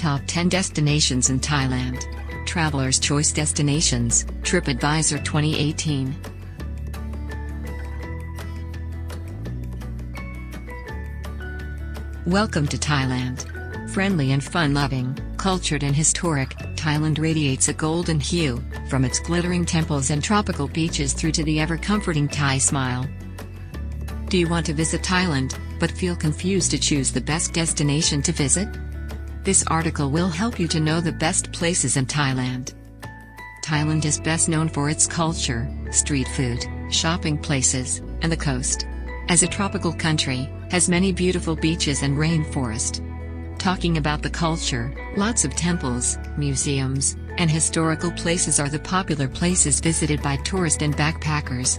Top 10 Destinations in Thailand. Traveler's Choice Destinations, TripAdvisor 2018. Welcome to Thailand. Friendly and fun-loving, cultured and historic, Thailand radiates a golden hue, from its glittering temples and tropical beaches through to the ever-comforting Thai smile. Do you want to visit Thailand, but feel confused to choose the best destination to visit? This article will help you to know the best places in Thailand. Thailand is best known for its culture, street food, shopping places, and the coast. As a tropical country, has many beautiful beaches and rainforest. Talking about the culture, lots of temples, museums, and historical places are the popular places visited by tourists and backpackers.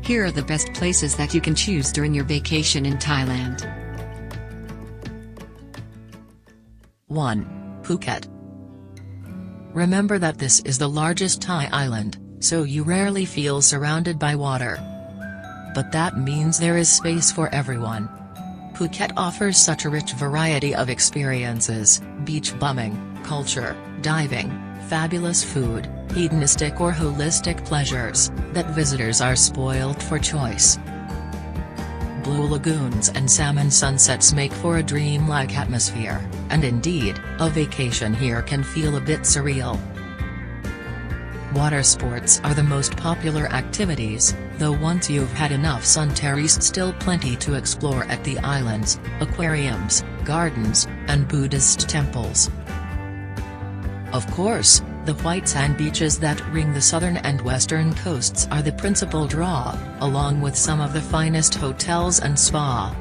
Here are the best places that you can choose during your vacation in Thailand. 1. Phuket. Remember that this is the largest Thai island, so you rarely feel surrounded by water. But that means there is space for everyone. Phuket offers such a rich variety of experiences: beach bumming, culture, diving, fabulous food, hedonistic or holistic pleasures, that visitors are spoiled for choice. Blue lagoons and salmon sunsets make for a dreamlike atmosphere, and indeed, a vacation here can feel a bit surreal. Water sports are the most popular activities, though once you've had enough sun there is still plenty to explore at the islands: aquariums, gardens, and Buddhist temples. Of course, the white sand beaches that ring the southern and western coasts are the principal draw, along with some of the finest hotels and spa.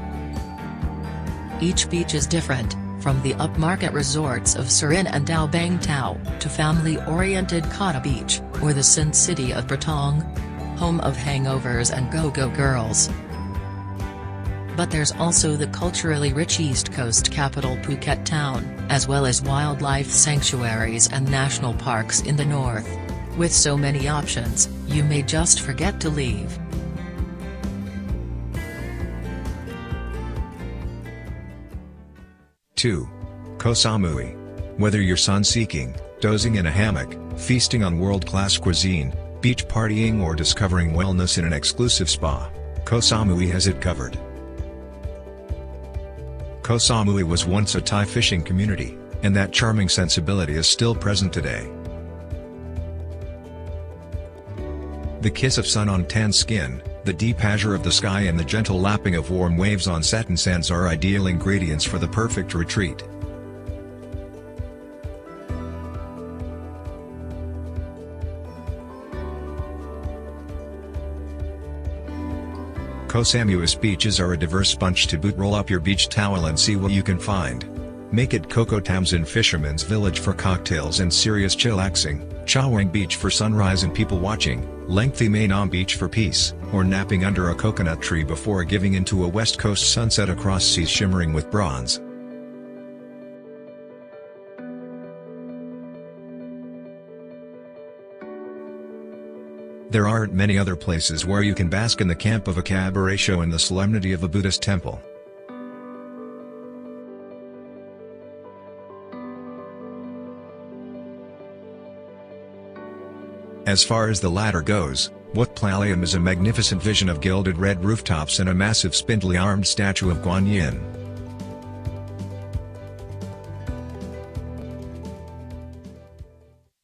Each beach is different, from the upmarket resorts of Surin and Dao Bang Tao, to family-oriented Kata Beach, or the Sin City of Pratong, home of hangovers and go-go girls. But there's also the culturally rich East Coast capital Phuket town, as well as wildlife sanctuaries and national parks in the north. With so many options, you may just forget to leave. Two. Koh Samui. Whether you're sun-seeking, dozing in a hammock, feasting on world-class cuisine, beach partying or discovering wellness in an exclusive spa, Koh Samui has it covered. Koh Samui was once a Thai fishing community, and that charming sensibility is still present today. The kiss of sun on tan skin, the deep azure of the sky and the gentle lapping of warm waves on satin sands are ideal ingredients for the perfect retreat. Koh Samui's beaches are a diverse bunch to boot. Roll up your beach towel and see what you can find. Make it Koh Tamsin Fisherman's Village for cocktails and serious chillaxing, Chaweng Beach for sunrise and people watching, lengthy Mae Nam Beach for peace, or napping under a coconut tree before giving into a west coast sunset across seas shimmering with bronze. There aren't many other places where you can bask in the camp of a cabaret show and the solemnity of a Buddhist temple. As far as the latter goes, Wat Plaliam is a magnificent vision of gilded red rooftops and a massive spindly-armed statue of Guan Yin.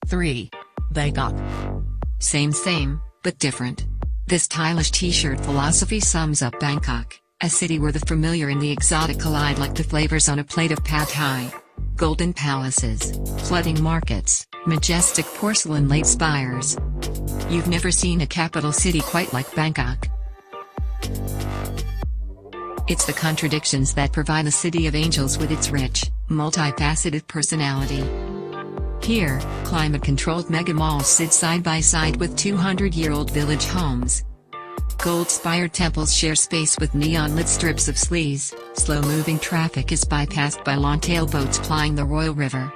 Three. Bangkok. Same, but different. This stylish t-shirt philosophy sums up Bangkok, a city where the familiar and the exotic collide like the flavors on a plate of pad thai. Golden palaces, flooding markets, majestic porcelain-laid spires. You've never seen a capital city quite like Bangkok. It's the contradictions that provide the City of Angels with its rich, multifaceted personality. Here, climate-controlled mega-malls sit side by side with 200-year-old village homes. Gold-spired temples share space with neon-lit strips of sleaze, slow-moving traffic is bypassed by long-tail boats plying the Royal River.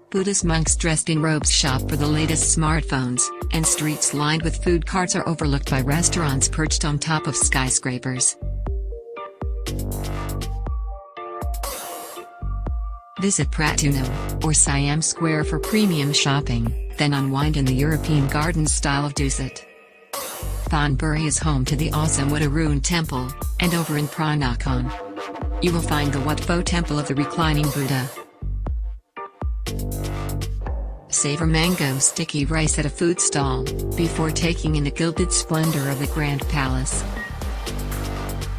Buddhist monks dressed in robes shop for the latest smartphones, and streets lined with food carts are overlooked by restaurants perched on top of skyscrapers. Visit Pratunu, or Siam Square for premium shopping, then unwind in the European garden style of Dusit. Thonburi is home to the awesome Watarun Temple, and over in Pranakan, you will find the Wat Pho Temple of the Reclining Buddha. Savor mango sticky rice at a food stall, before taking in the gilded splendor of the Grand Palace.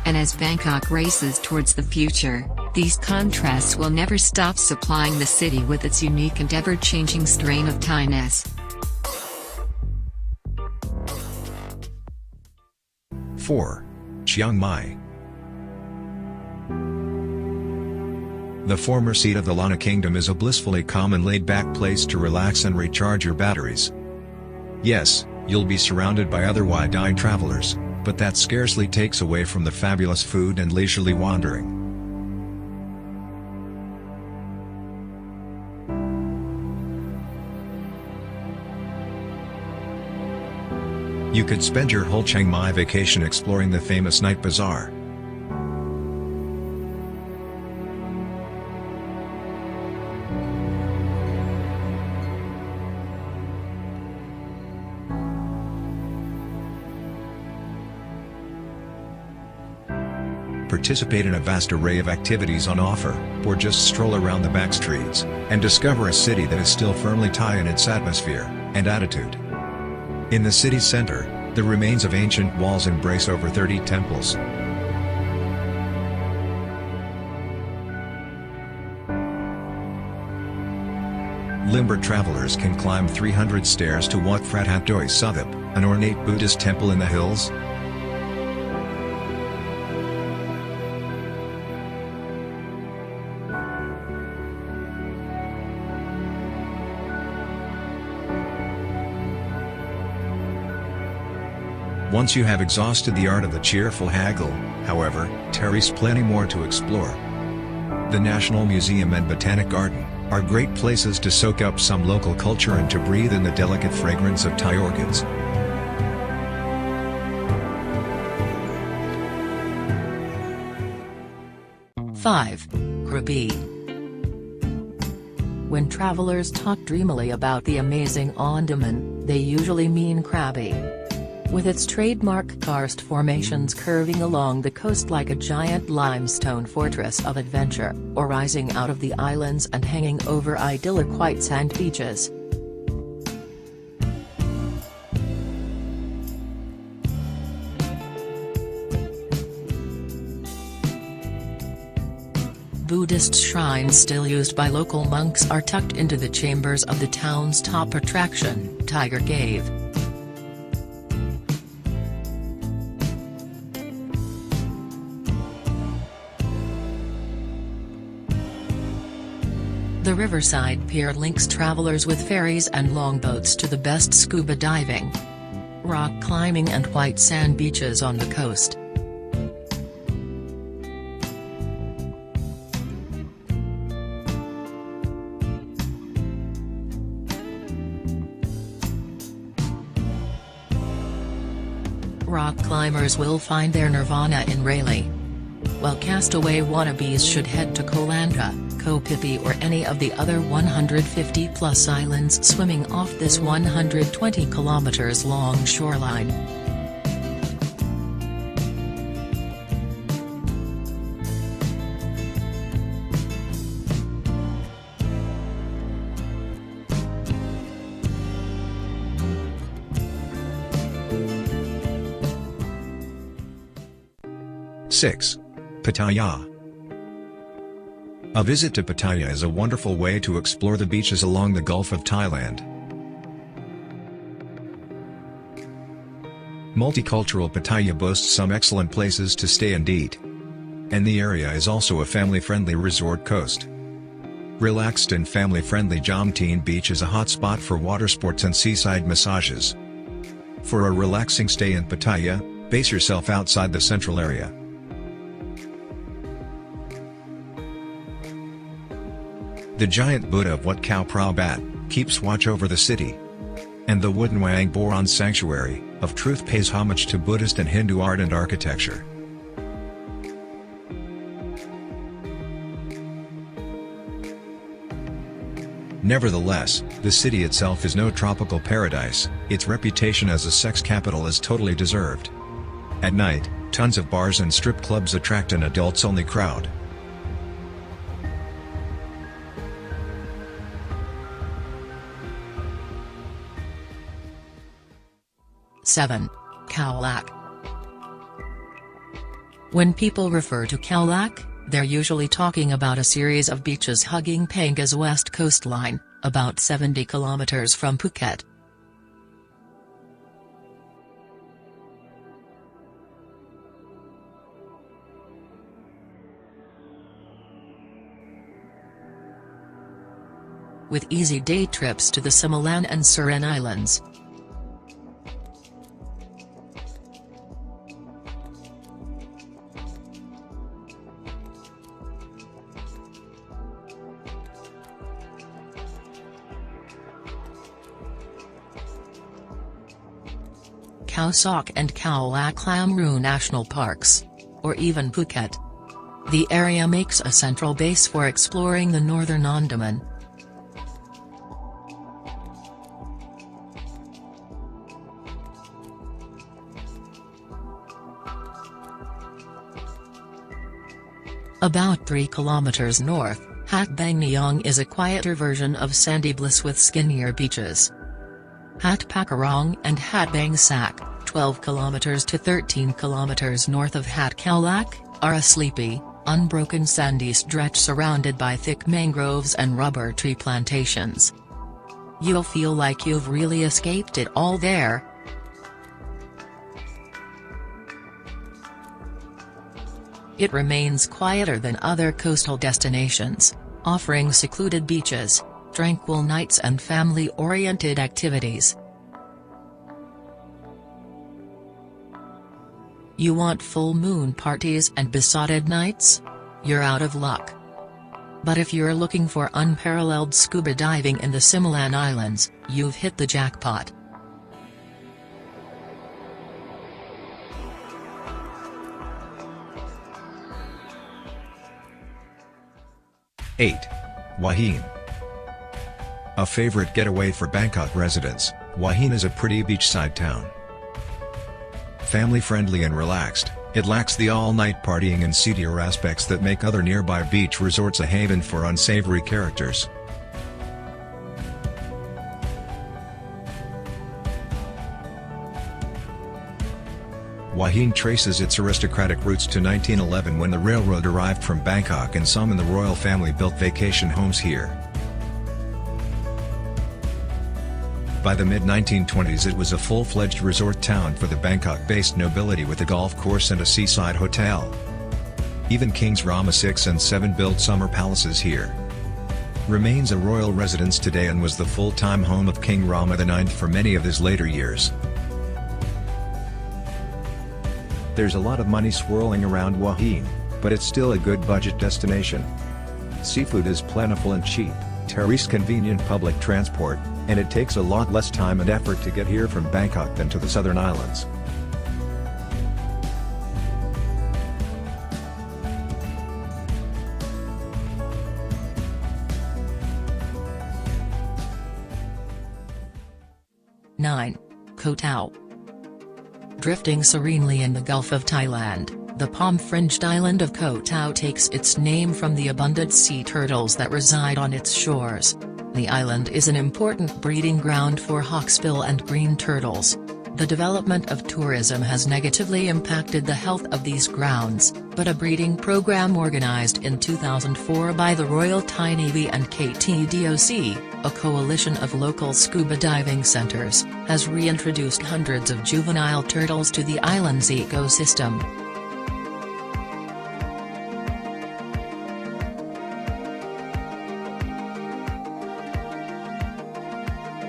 And as Bangkok races towards the future, these contrasts will never stop supplying the city with its unique and ever-changing strain of Thainess. 4. Chiang Mai. The former seat of the Lanna Kingdom is a blissfully calm and laid-back place to relax and recharge your batteries. Yes, you'll be surrounded by other wide-eyed travelers, but that scarcely takes away from the fabulous food and leisurely wandering. You could spend your whole Chiang Mai vacation exploring the famous night bazaar. Participate in a vast array of activities on offer, or just stroll around the back streets, and discover a city that is still firmly Thai in its atmosphere and attitude. In the city's center, the remains of ancient walls embrace over 30 temples. Limber travelers can climb 300 stairs to Wat Phrat Hat Doi Suthep, an ornate Buddhist temple in the hills. Once you have exhausted the art of the cheerful haggle, however, there's plenty more to explore. The National Museum and Botanic Garden are great places to soak up some local culture and to breathe in the delicate fragrance of Thai orchids. Five. Krabi. When travelers talk dreamily about the amazing Andaman, they usually mean Krabi. With its trademark karst formations curving along the coast like a giant limestone fortress of adventure, or rising out of the islands and hanging over idyllic white sand beaches. Buddhist shrines still used by local monks are tucked into the chambers of the town's top attraction, Tiger Cave. The riverside pier links travelers with ferries and longboats to the best scuba diving, rock climbing and white sand beaches on the coast. Rock climbers will find their nirvana in Rayleigh, while castaway wannabes should head to Koh Lanta, Koh Phi or any of the other 150-plus islands swimming off this 120 kilometers long shoreline. Six. Pattaya. A visit to Pattaya is a wonderful way to explore the beaches along the Gulf of Thailand. Multicultural Pattaya boasts some excellent places to stay and eat. And the area is also a family-friendly resort coast. Relaxed and family-friendly Jom Teen Beach is a hot spot for water sports and seaside massages. For a relaxing stay in Pattaya, base yourself outside the central area. The giant Buddha of Wat Khao Phra Bat keeps watch over the city. And the wooden Wang Boron Sanctuary of Truth pays homage to Buddhist and Hindu art and architecture. Nevertheless, the city itself is no tropical paradise. Its reputation as a sex capital is totally deserved. At night, tons of bars and strip clubs attract an adults-only crowd. Seven. Khao Lak. When people refer to Khao Lak, they're usually talking about a series of beaches hugging Phanga's west coastline, about 70 kilometers from Phuket. With easy day trips to the Similan and Surin Islands. Khao Sok and Khao Lak Lam Ru National Parks. Or even Phuket. The area makes a central base for exploring the northern Andaman. About 3 kilometers north, Hat Bang Neong is a quieter version of Sandy Bliss with skinnier beaches. Hat Pakarong and Hat Bang Sak, 12 kilometers to 13 kilometers north of Hat Khao Lak, are a sleepy, unbroken sandy stretch surrounded by thick mangroves and rubber tree plantations. You'll feel like you've really escaped it all there. It remains quieter than other coastal destinations, offering secluded beaches, tranquil nights and family-oriented activities. You want full moon parties and besotted nights? You're out of luck. But if you're looking for unparalleled scuba diving in the Similan Islands, you've hit the jackpot. Eight. Hua Hin. A favorite getaway for Bangkok residents, Hua Hin is a pretty beachside town. Family-friendly and relaxed, it lacks the all-night partying and seedier aspects that make other nearby beach resorts a haven for unsavory characters. Hua Hin traces its aristocratic roots to 1911 when the railroad arrived from Bangkok and some in the royal family built vacation homes here. By the mid-1920s it was a full-fledged resort town for the Bangkok-based nobility with a golf course and a seaside hotel. Even Kings Rama VI and VII built summer palaces here. Remains a royal residence today and was the full-time home of King Rama IX for many of his later years. There's a lot of money swirling around Hua Hin, but it's still a good budget destination. Seafood is plentiful and cheap, there is convenient public transport, and it takes a lot less time and effort to get here from Bangkok than to the southern islands. Nine. Koh Tao. Drifting serenely in the Gulf of Thailand, the palm-fringed island of Koh Tao takes its name from the abundant sea turtles that reside on its shores. The island is an important breeding ground for hawksbill and green turtles. The development of tourism has negatively impacted the health of these grounds, but a breeding program organized in 2004 by the Royal Thai Navy and KTDOC, a coalition of local scuba diving centers, has reintroduced hundreds of juvenile turtles to the island's ecosystem.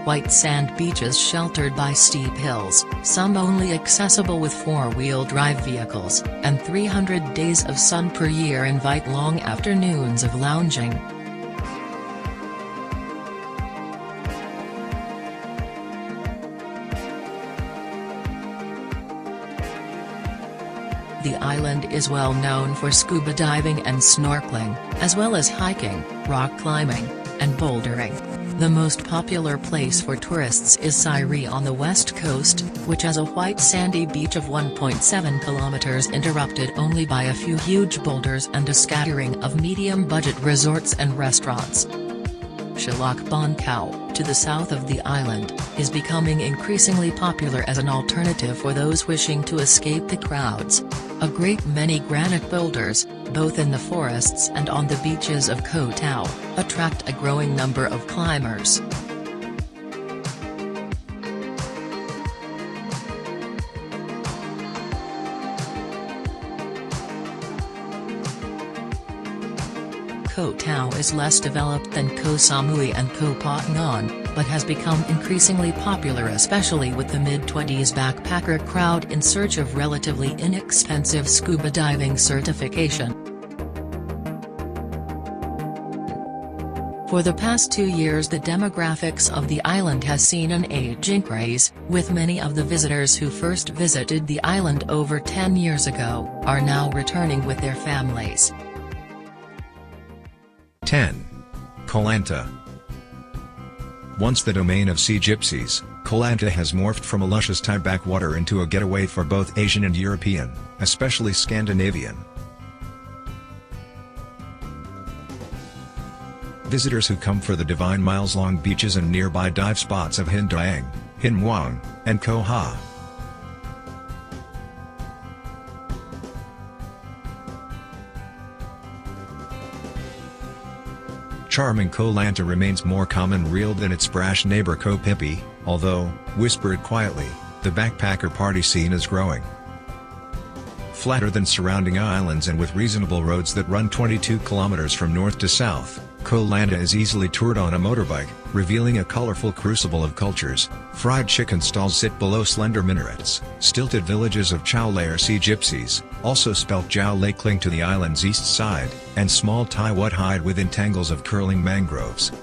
White sand beaches sheltered by steep hills, some only accessible with four-wheel drive vehicles, and 300 days of sun per year invite long afternoons of lounging. The island is well known for scuba diving and snorkeling, as well as hiking, rock climbing, and bouldering. The most popular place for tourists is Siri on the west coast, which has a white sandy beach of 1.7 kilometers interrupted only by a few huge boulders and a scattering of medium-budget resorts and restaurants. Shalak Bangkau, to the south of the island, is becoming increasingly popular as an alternative for those wishing to escape the crowds. A great many granite boulders, both in the forests and on the beaches of Koh Tao, attract a growing number of climbers. Koh Tao is less developed than Koh Samui and Koh Phangan, but has become increasingly popular especially with the mid-20s backpacker crowd in search of relatively inexpensive scuba diving certification. For the past 2 years the demographics of the island has seen an age increase, with many of the visitors who first visited the island over 10 years ago, are now returning with their families. 10. Koh Lanta. Once the domain of sea gypsies, Koh Lanta has morphed from a luscious Thai backwater into a getaway for both Asian and European, especially Scandinavian. Visitors who come for the divine miles-long beaches and nearby dive spots of Hin Daeng, Hin Muang, and Koh Ha. Charming Koh Lanta remains more common real than its brash neighbor Koh Phi, although, whispered quietly, the backpacker party scene is growing. Flatter than surrounding islands and with reasonable roads that run 22 kilometers from north to south, Koh Lanta is easily toured on a motorbike, revealing a colorful crucible of cultures. Fried chicken stalls sit below slender minarets. Stilted villages of Chow Lay or sea gypsies, also spelt Jiao Lay, cling to the island's east side, and small Thai Wat hide within tangles of curling mangroves.